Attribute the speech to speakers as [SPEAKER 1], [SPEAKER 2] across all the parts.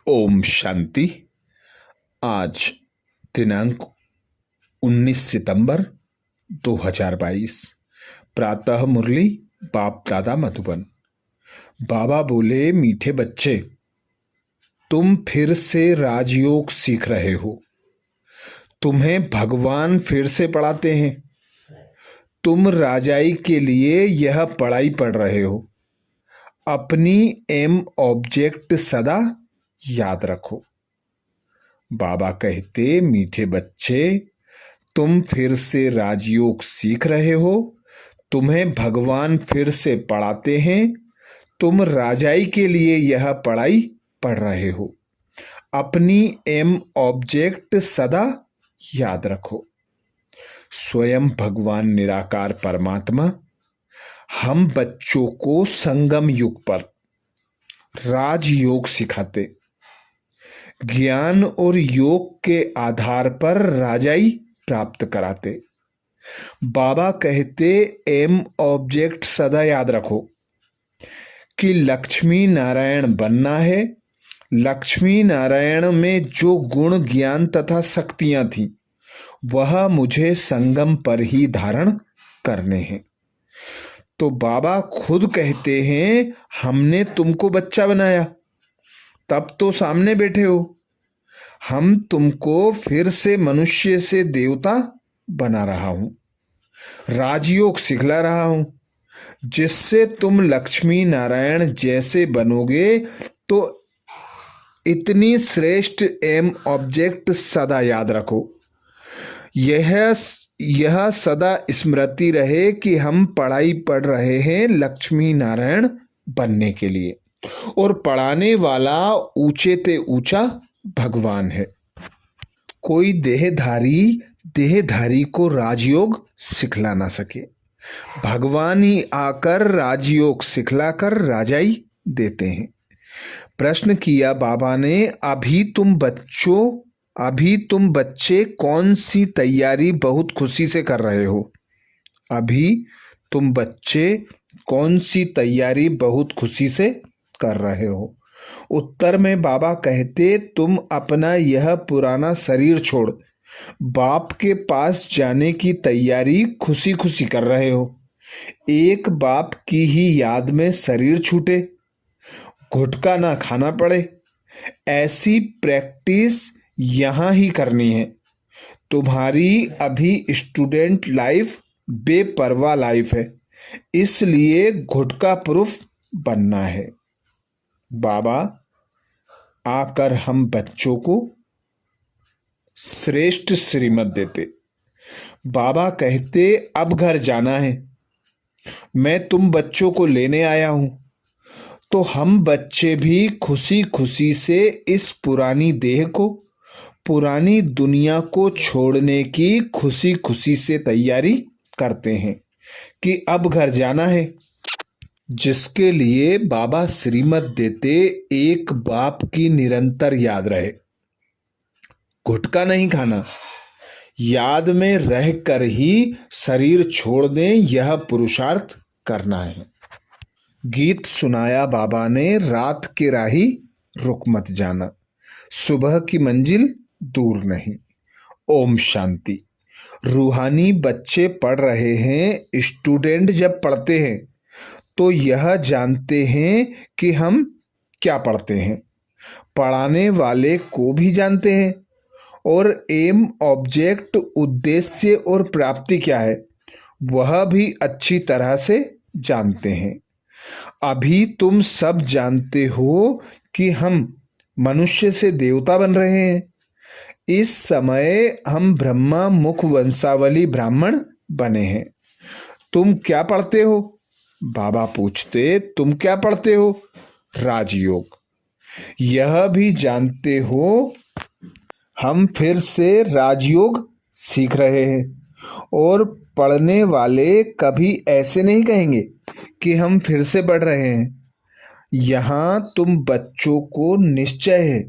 [SPEAKER 1] ओम शांति। आज दिनांक 19 सितंबर 2022। प्रातः मुरली बाप दादा मधुबन। बाबा बोले, मीठे बच्चे, तुम फिर से राजयोग सीख रहे हो। तुम्हें भगवान फिर से पढ़ाते हैं। तुम राजाई के लिए यह पढ़ाई पढ़ रहे हो। अपनी एम ऑब्जेक्ट सदा याद रखो। बाबा कहते, मीठे बच्चे, तुम फिर से राजयोग सीख रहे हो। तुम्हें भगवान फिर से पढ़ाते हैं। तुम राजाई के लिए यह पढ़ाई पढ़ रहे हो। अपनी एम ऑब्जेक्ट सदा याद रखो। स्वयं भगवान निराकार परमात्मा हम बच्चों को संगम युग पर राजयोग सिखाते। ज्ञान और योग के आधार पर राजाई प्राप्त कराते। बाबा कहते, एम ऑब्जेक्ट सदा याद रखो कि लक्ष्मी नारायण बनना है। लक्ष्मी नारायण में जो गुण, ज्ञान तथा शक्तियां थी, वह मुझे संगम पर ही धारण करने हैं। तो बाबा खुद कहते हैं, हमने तुमको बच्चा बनाया, तब तो सामने बैठे हो। हम तुमको फिर से मनुष्य से देवता बना रहा हूं, राजयोग सिखला रहा हूं, जिससे तुम लक्ष्मी नारायण जैसे बनोगे। तो इतनी श्रेष्ठ एम ऑब्जेक्ट सदा याद रखो। यह सदा स्मृति रहे कि हम पढ़ाई पढ़ रहे हैं लक्ष्मी नारायण बनने के लिए, और पढ़ाने वाला ऊंचे ते ऊंचा भगवान है। कोई देहधारी को राजयोग सिखला ना सके। भगवान ही आकर राजयोग सिखलाकर राजाई देते हैं। प्रश्न किया बाबा ने, अभी तुम बच्चे कौन सी तैयारी बहुत खुशी से कर रहे हो? अभी तुम बच्चे कौन सी तैयारी बहुत खुशी से कर रहे हो? उत्तर में बाबा कहते, तुम अपना यह पुराना शरीर छोड़ बाप के पास जाने की तैयारी खुशी खुशी कर रहे हो। एक बाप की ही याद में शरीर छूटे, घुटका ना खाना पड़े, ऐसी प्रैक्टिस यहां ही करनी है। तुम्हारी अभी स्टूडेंट लाइफ बेपरवाह लाइफ है, इसलिए घुटका प्रूफ बनना है। बाबा आकर हम बच्चों को श्रेष्ठ श्रीमत देते। बाबा कहते, अब घर जाना है, मैं तुम बच्चों को लेने आया हूं। तो हम बच्चे भी खुशी खुशी से इस पुरानी देह को, पुरानी दुनिया को छोड़ने की खुशी खुशी से तैयारी करते हैं कि अब घर जाना है। जिसके लिए बाबा श्रीमत देते, एक बाप की निरंतर याद रहे, घुटका नहीं खाना, याद में रहकर ही शरीर छोड़ दें, यह पुरुषार्थ करना है। गीत सुनाया बाबा ने, रात के राही रुक मत जाना, सुबह की मंजिल दूर नहीं। ओम शांति। रूहानी बच्चे पढ़ रहे हैं। स्टूडेंट जब पढ़ते हैं तो यह जानते हैं कि हम क्या पढ़ते हैं। पढ़ाने वाले को भी जानते हैं, और एम ऑब्जेक्ट, उद्देश्य और प्राप्ति क्या है, वह भी अच्छी तरह से जानते हैं। अभी तुम सब जानते हो कि हम मनुष्य से देवता बन रहे हैं। इस समय हम ब्रह्मा मुख वंशावली ब्राह्मण बने हैं। तुम क्या पढ़ते हो? बाबा पूछते, तुम क्या पढ़ते हो? राजयोग। यह भी जानते हो हम फिर से राजयोग सीख रहे हैं, और पढ़ने वाले कभी ऐसे नहीं कहेंगे कि हम फिर से पढ़ रहे हैं। यहाँ तुम बच्चों को निश्चय है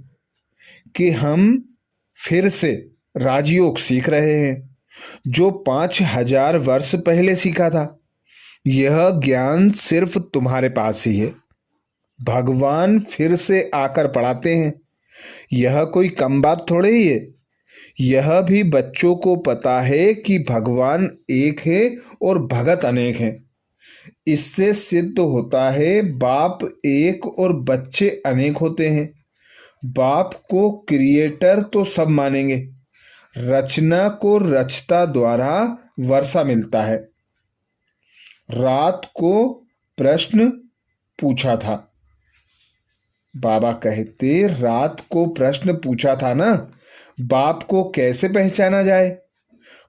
[SPEAKER 1] कि हम फिर से राजयोग सीख रहे हैं, जो 5000 वर्ष पहले सीखा था। यह ज्ञान सिर्फ तुम्हारे पास ही है। भगवान फिर से आकर पढ़ाते हैं। यह कोई कम बात थोड़े ही है। यह भी बच्चों को पता है कि भगवान एक है और भगत अनेक हैं। इससे सिद्ध होता है बाप एक और बच्चे अनेक होते हैं। बाप को क्रिएटर तो सब मानेंगे, रचना को रचता द्वारा वर्षा मिलता है। रात को प्रश्न पूछा था, बाबा कहते रात को प्रश्न पूछा था ना, बाप को कैसे पहचाना जाए।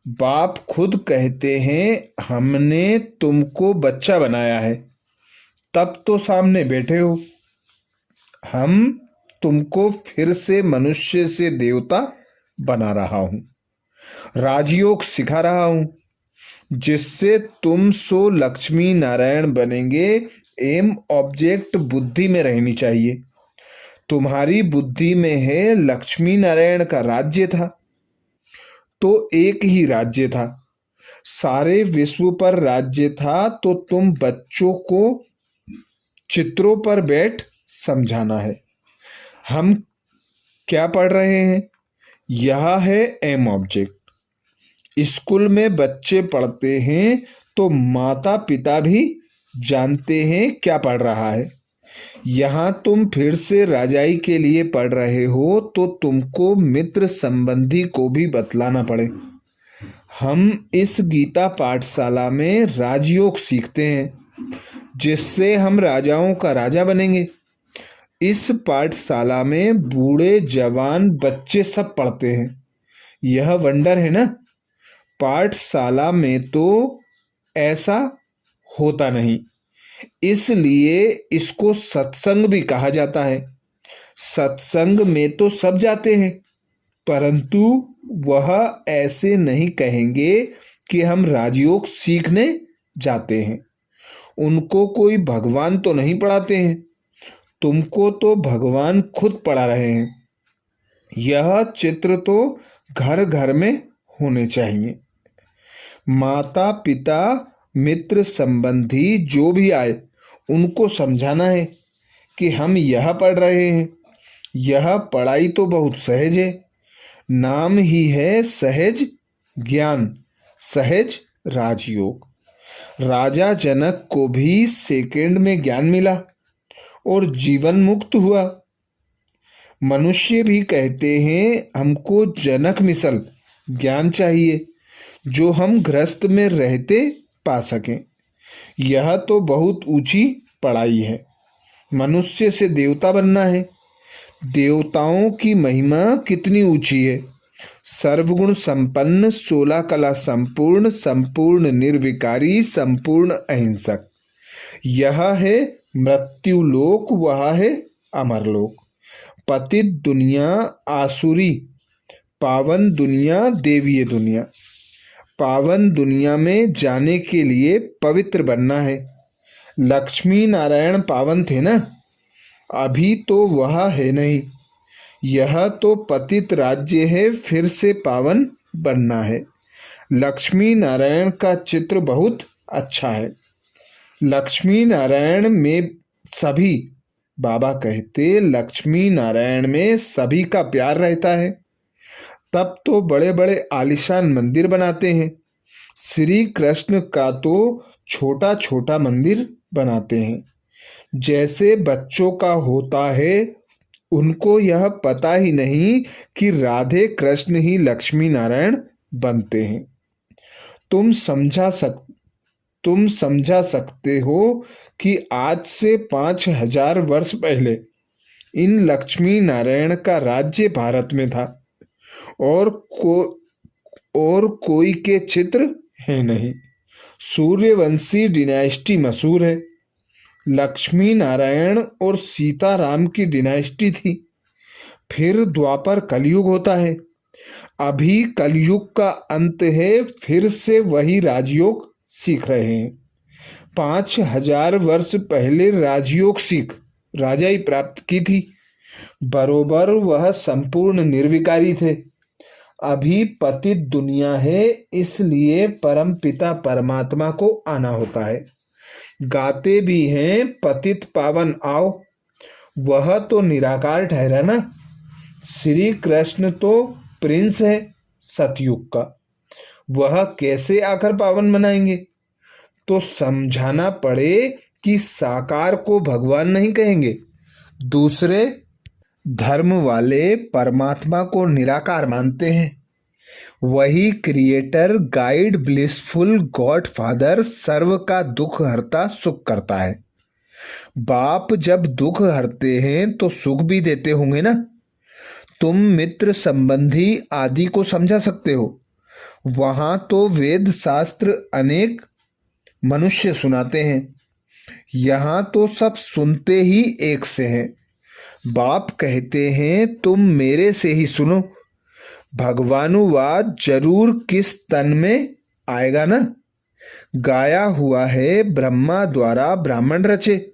[SPEAKER 1] बाप खुद कहते हैं हमने तुमको बच्चा बनाया है, तब तो सामने बैठे हो। हम तुमको फिर से मनुष्य से देवता बना रहा हूं, राजयोग सिखा रहा हूं, जिससे तुम सो लक्ष्मी नारायण बनेंगे। एम ऑब्जेक्ट बुद्धि में रहनी चाहिए। तुम्हारी बुद्धि में है लक्ष्मी नारायण का राज्य था, तो एक ही राज्य था, सारे विश्व पर राज्य था, तो तुम बच्चों को चित्रों पर बैठ समझाना है। हम क्या पढ़ रहे हैं? यह है एम ऑब्जेक्ट। स्कूल में बच्चे पढ़ते हैं तो माता पिता भी जानते हैं क्या पढ़ रहा है। यहाँ तुम फिर से राजाई के लिए पढ़ रहे हो तो तुमको मित्र संबंधी को भी बतलाना पड़े। हम इस गीता पाठशाला में राजयोग सीखते हैं, जिससे हम राजाओं का राजा बनेंगे। इस पाठशाला में बूढ़े जवान बच्चे सब पढ़ते हैं। यह वंडर है ना। पाठशाला में तो ऐसा होता नहीं, इसलिए इसको सत्संग भी कहा जाता है। सत्संग में तो सब जाते हैं, परंतु वह ऐसे नहीं कहेंगे कि हम राजयोग सीखने जाते हैं। उनको कोई भगवान तो नहीं पढ़ाते हैं, तुमको तो भगवान खुद पढ़ा रहे हैं। यह चित्र तो घर घर में होने चाहिए। माता पिता मित्र संबंधी जो भी आए उनको समझाना है कि हम यह पढ़ रहे हैं। यह पढ़ाई तो बहुत सहज है, नाम ही है सहज ज्ञान, सहज राजयोग। राजा जनक को भी सेकंड में ज्ञान मिला और जीवन मुक्त हुआ। मनुष्य भी कहते हैं हमको जनक मिसल ज्ञान चाहिए, जो हम गृहस्थ में रहते पा सकें। यह तो बहुत ऊंची पढ़ाई है। मनुष्य से देवता बनना है। देवताओं की महिमा कितनी ऊंची है। सर्वगुण संपन्न, 16 कला संपूर्ण, संपूर्ण निर्विकारी, संपूर्ण अहिंसक। यह है मृत्यु लोक, वह है अमरलोक। पतित दुनिया आसुरी, पावन दुनिया देवीय दुनिया। पावन दुनिया में जाने के लिए पवित्र बनना है। लक्ष्मी नारायण पावन थे ना, अभी तो वह है नहीं। यह तो पतित राज्य है, फिर से पावन बनना है। लक्ष्मी नारायण का चित्र बहुत अच्छा है। लक्ष्मी नारायण में सभी, बाबा कहते लक्ष्मी नारायण में सभी का प्यार रहता है। तब तो बड़े बड़े आलीशान मंदिर बनाते हैं। श्री कृष्ण का तो छोटा छोटा मंदिर बनाते हैं, जैसे बच्चों का होता है। उनको यह पता ही नहीं कि राधे कृष्ण ही लक्ष्मी नारायण बनते हैं। तुम समझा सकते हो कि आज से 5000 वर्ष पहले इन लक्ष्मी नारायण का राज्य भारत में था, और कोई के चित्र है नहीं। सूर्यवंशी डिनाइस्टी मशहूर है। लक्ष्मी नारायण और सीताराम की डिनाइस्टी थी। फिर द्वापर कलयुग होता है। अभी कलयुग का अंत है, फिर से वही राजयोग सीख रहे हैं। 5000 वर्ष पहले राजयोग सीख राजाई प्राप्त की थी। बरोबर वह संपूर्ण निर्विकारी थे। अभी पतित दुनिया है, इसलिए परम पिता परमात्मा को आना होता है। गाते भी हैं पतित पावन आओ, वह तो निराकार ठहरा ना। श्री कृष्ण तो प्रिंस है सतयुग का, वह कैसे आकर पावन बनाएंगे? तो समझाना पड़े कि साकार को भगवान नहीं कहेंगे। दूसरे धर्म वाले परमात्मा को निराकार मानते हैं। वही creator, guide, blissful God father, सर्व का दुख हरता, सुख करता है। बाप जब दुख हरते हैं तो सुख भी देते होंगे ना। तुम मित्र, संबंधी आदि को समझा सकते हो। वहां तो वेद शास्त्र अनेक मनुष्य सुनाते हैं, यहां तो सब सुनते ही एक से हैं। बाप कहते हैं तुम मेरे से ही सुनो। भगवानुवाद जरूर किस तन में आएगा ना। गाया हुआ है ब्रह्मा द्वारा ब्राह्मण रचे।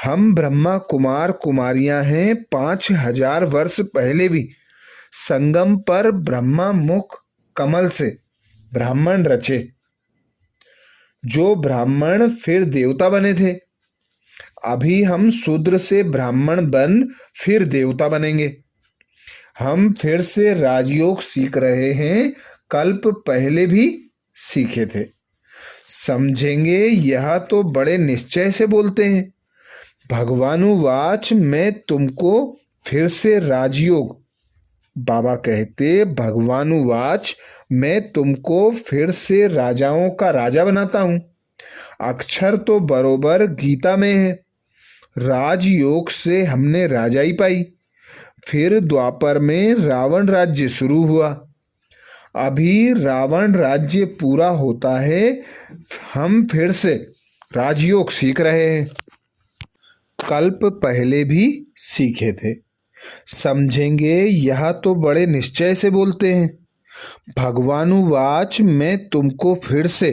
[SPEAKER 1] हम ब्रह्मा कुमार कुमारियां हैं। 5000 वर्ष पहले भी संगम पर ब्रह्मा मुख कमल से ब्राह्मण रचे। जो ब्राह्मण फिर देवता बने थे। अभी हम शूद्र से ब्राह्मण बन फिर देवता बनेंगे। हम फिर से राजयोग सीख रहे हैं, कल्प पहले भी सीखे थे। समझेंगे, यह तो बड़े निश्चय से बोलते हैं। भगवानुवाच मैं तुमको फिर से राजयोग, बाबा कहते भगवानुवाच मैं तुमको फिर से राजाओं का राजा बनाता हूं। अक्षर तो बरोबर गीता में है। राजयोग से हमने राजाई पाई। फिर द्वापर में रावण राज्य शुरू हुआ। अभी रावण राज्य पूरा होता है, हम फिर से राजयोग सीख रहे हैं। कल्प पहले भी सीखे थे। समझेंगे, यह तो बड़े निश्चय से बोलते हैं। भगवानुवाच मैं तुमको फिर से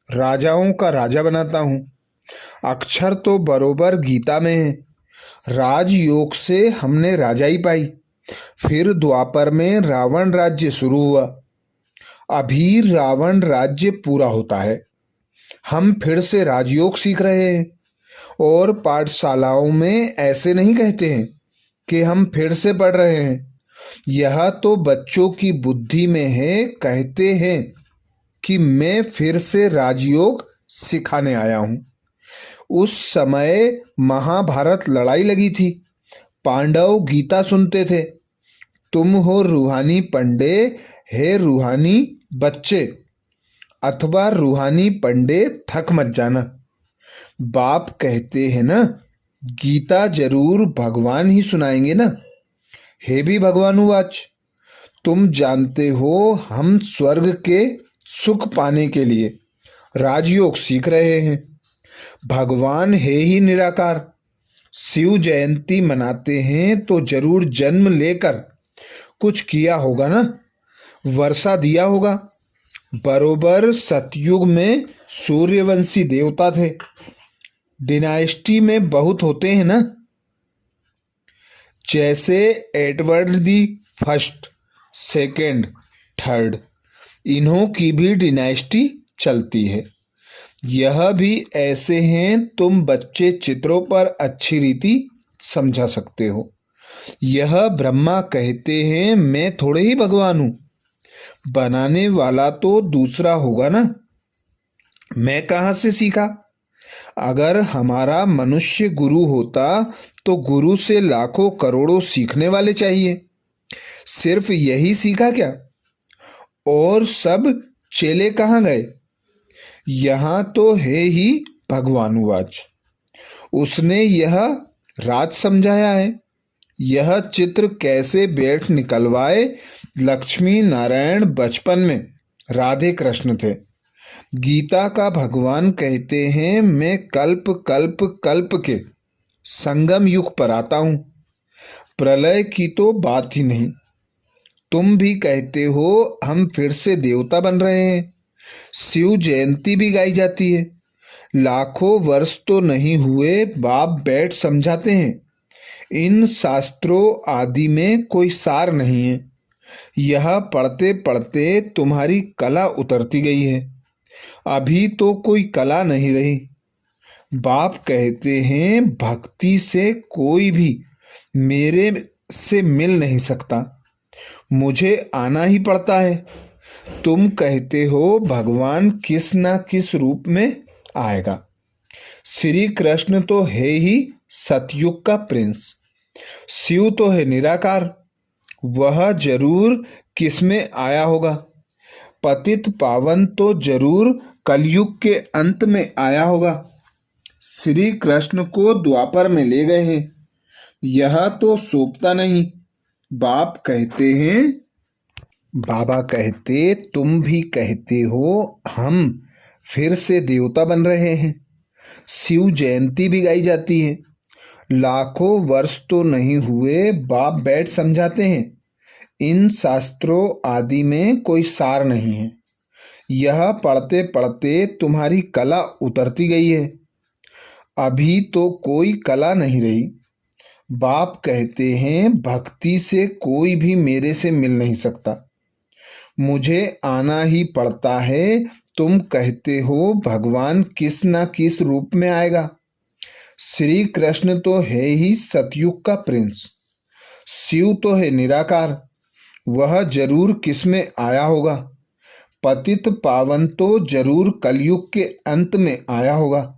[SPEAKER 1] राजाओं का राजा बनाता हूं। अक्षर तो बरोबर गीता में है। राजयोग से हमने राजाई पाई। फिर द्वापर में रावण राज्य शुरू हुआ। अभी रावण राज्य पूरा होता है, हम फिर से राजयोग सीख रहे हैं। और पाठशालाओं में ऐसे नहीं कहते हैं कि हम फिर से पढ़ रहे हैं। यह तो बच्चों की बुद्धि में है। कहते हैं कि मैं फिर से राजयोग सिखाने आया हूं। उस समय महाभारत लड़ाई लगी थी। पांडव गीता सुनते थे। तुम हो रूहानी पंडे, हे रूहानी बच्चे, अथवा रूहानी पंडे, थक मत जाना। बाप कहते हैं ना, गीता जरूर भगवान ही सुनाएंगे ना। हे भी भगवानुवाच, तुम जानते हो हम स्वर्ग के सुख पाने के लिए राजयोग सीख रहे हैं। भगवान है ही निराकार। शिव जयंती मनाते हैं तो जरूर जन्म लेकर कुछ किया होगा ना, वर्षा दिया होगा। बरोबर सतयुग में सूर्यवंशी देवता थे। डिनाइस्टी में बहुत होते हैं ना, जैसे Edward the first, second, third, इन्हों की भी डिनाइस्टी चलती है। यह भी ऐसे हैं। तुम बच्चे चित्रों पर अच्छी रीति समझा सकते हो। यह ब्रह्मा कहते हैं मैं थोड़े ही भगवान हूं, बनाने वाला तो दूसरा होगा ना। मैं कहां से सीखा? अगर हमारा मनुष्य गुरु होता तो गुरु से लाखों करोड़ों सीखने वाले चाहिए। सिर्फ यही सीखा क्या? और सब चेले कहाँ गए? यहाँ तो है ही भगवानुवाच। उसने यह राज समझाया है। यह चित्र कैसे बैठ निकलवाए। लक्ष्मी नारायण बचपन में राधे कृष्ण थे। गीता का भगवान कहते हैं मैं कल्प कल्प कल्प के संगम युग पर आता हूं। प्रलय की तो बात ही नहीं। तुम भी कहते हो हम फिर से देवता बन रहे हैं। शिव जयंती भी गाई जाती है। लाखों वर्ष तो नहीं हुए, बाप बैठ समझाते हैं। इन शास्त्रों आदि में कोई सार नहीं है। यह पढ़ते पढ़ते तुम्हारी कला उतरती गई है। अभी तो कोई कला नहीं रही। बाप कहते हैं भक्ति से कोई भी मेरे से मिल नहीं सकता, मुझे आना ही पड़ता है। तुम कहते हो भगवान किस ना किस रूप में आएगा। श्री कृष्ण तो है ही सतयुग का प्रिंस, शिव तो है निराकार, वह जरूर किसमें आया होगा। पतित पावन तो जरूर कलयुग के अंत में आया होगा। श्री कृष्ण को द्वापर में ले गए हैं, यह तो सोचता नहीं। बाप कहते हैं, बाबा कहते तुम भी कहते हो हम फिर से देवता बन रहे हैं। शिव जयंती भी गाई जाती है। लाखों वर्ष तो नहीं हुए, बाप बैठ समझाते हैं इन शास्त्रों आदि में कोई सार नहीं है। यह पढ़ते पढ़ते तुम्हारी कला उतरती गई है, अभी तो कोई कला नहीं रही। बाप कहते हैं भक्ति से कोई भी मेरे से मिल नहीं सकता, मुझे आना ही पड़ता है। तुम कहते हो भगवान किस ना किस रूप में आएगा। श्री कृष्ण तो है ही सतयुग का प्रिंस, शिव तो है निराकार, वह जरूर किस में आया होगा। पतित पावन तो जरूर कलयुग के अंत में आया होगा।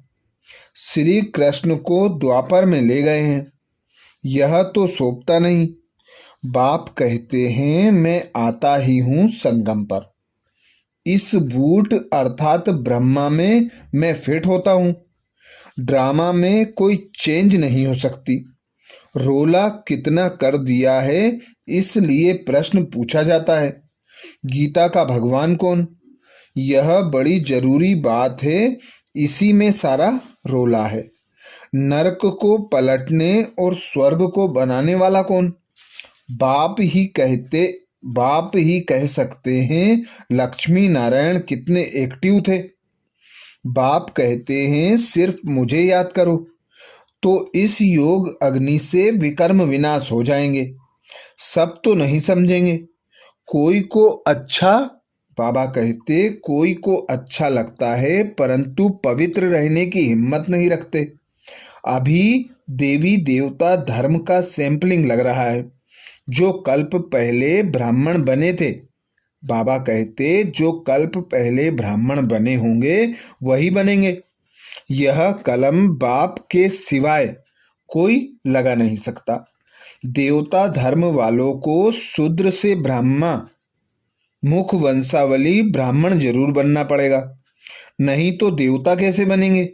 [SPEAKER 1] श्री कृष्ण को द्वापर में ले गए हैं, यह तो सोचता नहीं। बाप कहते हैं मैं आता ही हूं संगम पर। इस बूट अर्थात ब्रह्मा में मैं फिट होता हूं। ड्रामा में कोई चेंज नहीं हो सकती। रोला कितना कर दिया है, इसलिए प्रश्न पूछा जाता है गीता का भगवान कौन। यह बड़ी जरूरी बात है, इसी में सारा रोला है। नरक को पलटने और स्वर्ग को बनाने वाला कौन। बाप ही कह सकते हैं लक्ष्मी नारायण कितने एक्टिव थे। बाप कहते हैं सिर्फ मुझे याद करो तो इस योग अग्नि से विकर्म विनाश हो जाएंगे। सब तो नहीं समझेंगे। कोई को अच्छा, बाबा कहते कोई को अच्छा लगता है परंतु पवित्र रहने की हिम्मत नहीं रखते। अभी देवी देवता धर्म का सैंपलिंग लग रहा है। जो कल्प पहले ब्राह्मण बने थे, बाबा कहते जो कल्प पहले ब्राह्मण बने होंगे वही बनेंगे। यह कलम बाप के सिवाय कोई लगा नहीं सकता। देवता धर्म वालों को शूद्र से ब्राह्मण, मुख वंशावली ब्राह्मण जरूर बनना पड़ेगा, नहीं तो देवता कैसे बनेंगे।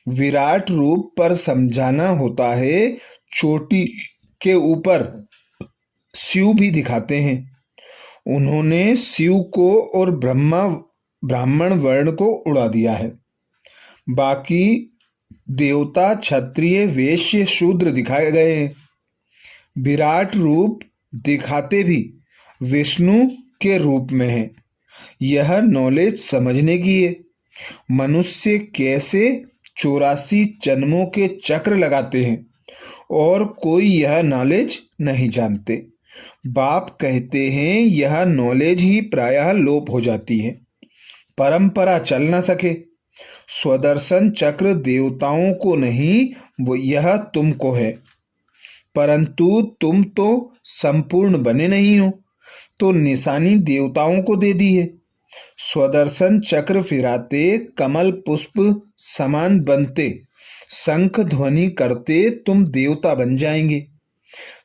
[SPEAKER 1] विराट रूप पर समझाना होता है। चोटी के ऊपर शिव भी दिखाते हैं। उन्होंने शिव को और ब्राह्मण वर्ण को उड़ा दिया है। बाकी देवता क्षत्रिय वैश्य शूद्र दिखाए गए हैं। विराट रूप दिखाते भी विष्णु के रूप में है। यह नॉलेज समझने की है। मनुष्य कैसे 84 जन्मों के चक्र लगाते हैं और कोई यह नॉलेज नहीं जानते। बाप कहते हैं यह नॉलेज ही प्रायः लोप हो जाती है, परंपरा चल न सके। स्वदर्शन चक्र देवताओं को नहीं, वो यह तुमको है, परंतु तुम तो संपूर्ण बने नहीं हो, तो निशानी देवताओं को दे दी है। स्वदर्शन चक्र फिराते कमल पुष्प समान बनते, शंख ध्वनि करते तुम देवता बन जाएंगे।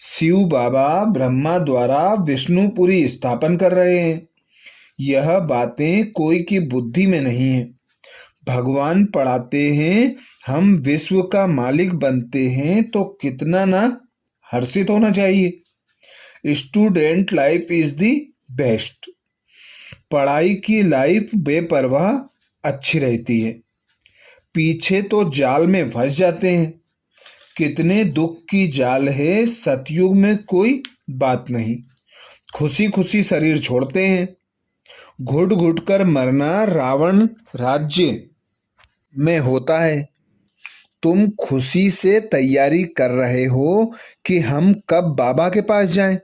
[SPEAKER 1] शिव बाबा ब्रह्मा द्वारा विष्णुपुरी स्थापन कर रहे हैं। यह बातें कोई की बुद्धि में नहीं है। भगवान पढ़ाते हैं हम विश्व का मालिक बनते हैं तो कितना ना हर्षित होना चाहिए। Student life is the best. पढ़ाई की लाइफ बेपरवाह अच्छी रहती है। पीछे तो जाल में फंस जाते हैं। कितने दुख की जाल है। सतयुग में कोई बात नहीं, खुशी खुशी शरीर छोड़ते हैं। घुट घुट कर मरना रावण राज्य में होता है। तुम खुशी से तैयारी कर रहे हो कि हम कब बाबा के पास जाएं।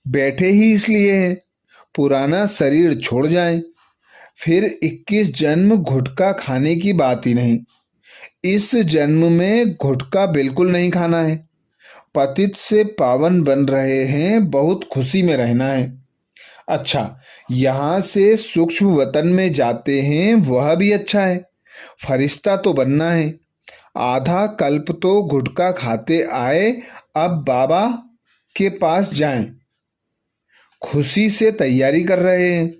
[SPEAKER 1] बैठे ही इसलिए हैं पुराना शरीर छोड़ जाएं। फिर 21 जन्म गुटखा खाने की बात ही नहीं। इस जन्म में गुटखा बिल्कुल नहीं खाना है। पतित से पावन बन रहे हैं, बहुत खुशी में रहना है। अच्छा, यहाँ से सूक्ष्म वतन में जाते हैं, वह भी अच्छा है। फरिश्ता तो बनना है। आधा कल्प तो गुटखा खाते आए, अब बाबा के पास जाएं। खुशी से तैयारी कर रहे हैं।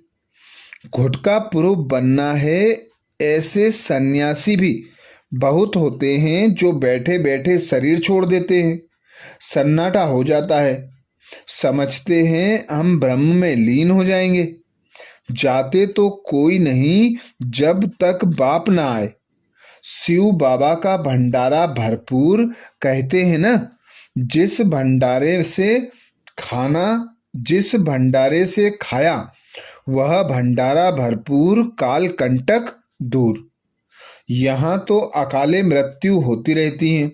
[SPEAKER 1] गुटखा पुरुष बनना है। ऐसे सन्यासी भी बहुत होते हैं जो बैठे बैठे शरीर छोड़ देते हैं। सन्नाटा हो जाता है। समझते हैं हम ब्रह्म में लीन हो जाएंगे। जाते तो कोई नहीं जब तक बाप ना आए। शिव बाबा का भंडारा भरपूर, कहते हैं ना, जिस भंडारे से खाया वह भंडारा भरपूर, काल कंटक दूर। यहाँ तो अकाले मृत्यु होती रहती है।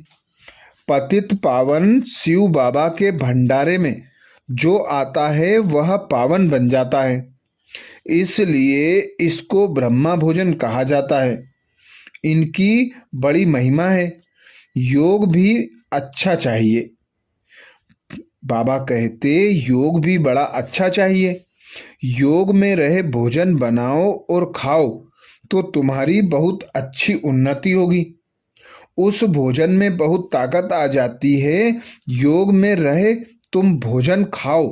[SPEAKER 1] पतित पावन शिव बाबा के भंडारे में जो आता है वह पावन बन जाता है। इसलिए इसको ब्रह्मा भोजन कहा जाता है। इनकी बड़ी महिमा है। योग भी अच्छा चाहिए। बाबा कहते योग भी बड़ा अच्छा चाहिए। योग में रहे भोजन बनाओ और खाओ तो तुम्हारी बहुत अच्छी उन्नति होगी। उस भोजन में बहुत ताकत आ जाती है। योग में रहे तुम भोजन खाओ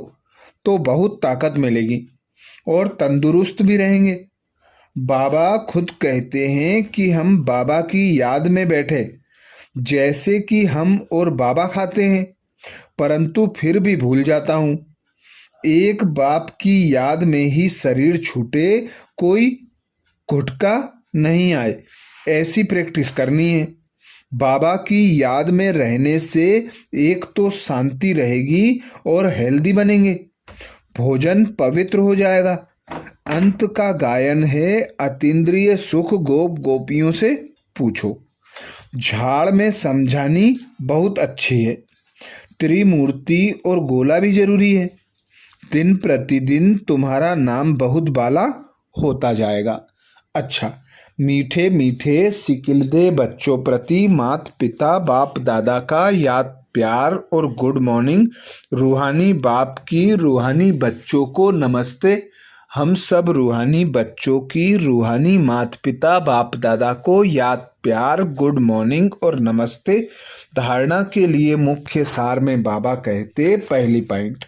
[SPEAKER 1] तो बहुत ताकत मिलेगी और तंदुरुस्त भी रहेंगे। बाबा खुद कहते हैं कि हम बाबा की याद में बैठे, जैसे कि हम और बाबा खाते हैं, परंतु फिर भी भूल जाता हूँ। एक बाप की याद में ही शरीर छूटे, कोई गुटखा नहीं आए, ऐसी प्रैक्टिस करनी है। बाबा की याद में रहने से एक तो शांति रहेगी और हेल्दी बनेंगे। भोजन पवित्र हो जाएगा। अंत का गायन है, अतीन्द्रिय सुख गोप गोपियों से पूछो। झाड़ में समझानी बहुत अच्छी है। त्रिमूर्ति और गोला भी जरूरी है। दिन प्रतिदिन तुम्हारा नाम बहुत बाला होता जाएगा। अच्छा, मीठे मीठे सिकिलदे बच्चों प्रति माता पिता बाप दादा का याद प्यार और गुड मॉर्निंग। रूहानी बाप की रूहानी बच्चों को नमस्ते। हम सब रूहानी बच्चों की रूहानी माता पिता बाप दादा को याद प्यार गुड मॉर्निंग और नमस्ते। धारणा के लिए मुख्य सार में बाबा कहते, पहली पॉइंट,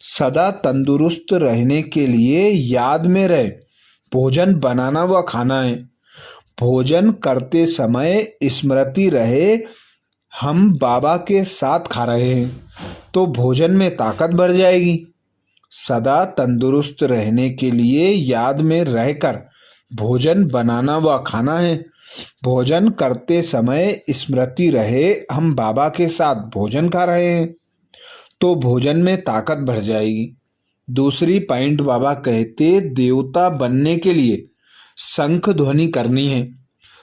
[SPEAKER 1] सदा तंदुरुस्त रहने के लिए याद में रहे भोजन बनाना व खाना है। भोजन करते समय स्मृति रहे हम बाबा के साथ खा रहे हैं, तो भोजन में ताकत बढ़ जाएगी। सदा तंदुरुस्त रहने के लिए याद में रहकर भोजन बनाना व खाना है। भोजन करते समय स्मृति रहे हम बाबा के साथ भोजन खा रहे हैं, तो भोजन में ताकत बढ़ जाएगी। दूसरी पॉइंट बाबा कहते, देवता बनने के लिए शंख ध्वनि करनी है,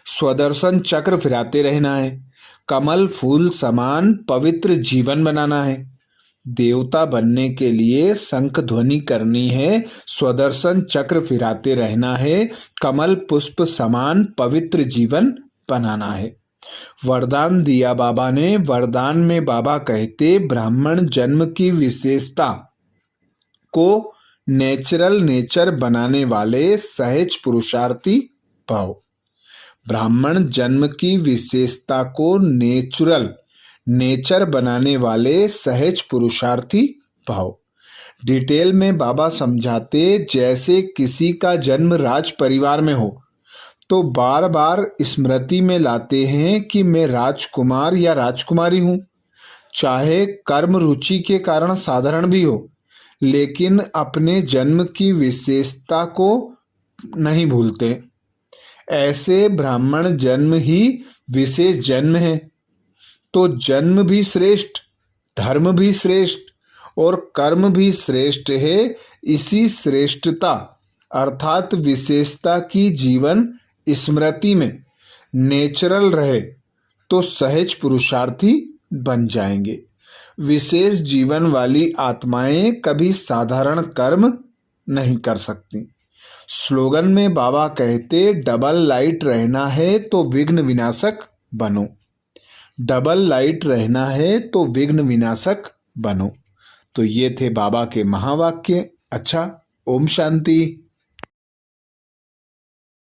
[SPEAKER 1] स्वदर्शन चक्र फिराते रहना है, कमल फूल समान पवित्र जीवन बनाना है। देवता बनने के लिए शंख ध्वनि करनी है, स्वदर्शन चक्र फिराते रहना है, कमल पुष्प समान पवित्र जीवन बनाना है। वरदान दिया बाबा ने। वरदान में बाबा कहते, ब्राह्मण जन्म की विशेषता को नेचुरल नेचर बनाने वाले सहज पुरुषार्थी भाव। ब्राह्मण जन्म की विशेषता को नेचुरल नेचर बनाने वाले सहज पुरुषार्थी भाव। डिटेल में बाबा समझाते, जैसे किसी का जन्म राज परिवार में हो तो बार बार स्मृति में लाते हैं कि मैं राजकुमार या राजकुमारी हूँ। चाहे कर्म रुचि के कारण साधारण भी हो, लेकिन अपने जन्म की विशेषता को नहीं भूलते। ऐसे ब्राह्मण जन्म ही विशेष जन्म है। तो जन्म भी श्रेष्ठ, धर्म भी श्रेष्ठ और कर्म भी श्रेष्ठ है। इसी श्रेष्ठता अर्थात विशेषता की जीवन स्मृति में नेचुरल रहे तो सहज पुरुषार्थी बन जाएंगे। विशेष जीवन वाली आत्माएं कभी साधारण कर्म नहीं कर सकती। स्लोगन में बाबा कहते, डबल लाइट रहना है तो विघ्न विनाशक बनो। डबल लाइट रहना है तो विघ्न विनाशक बनो। तो ये थे बाबा के महावाक्य। अच्छा, ओम शांति।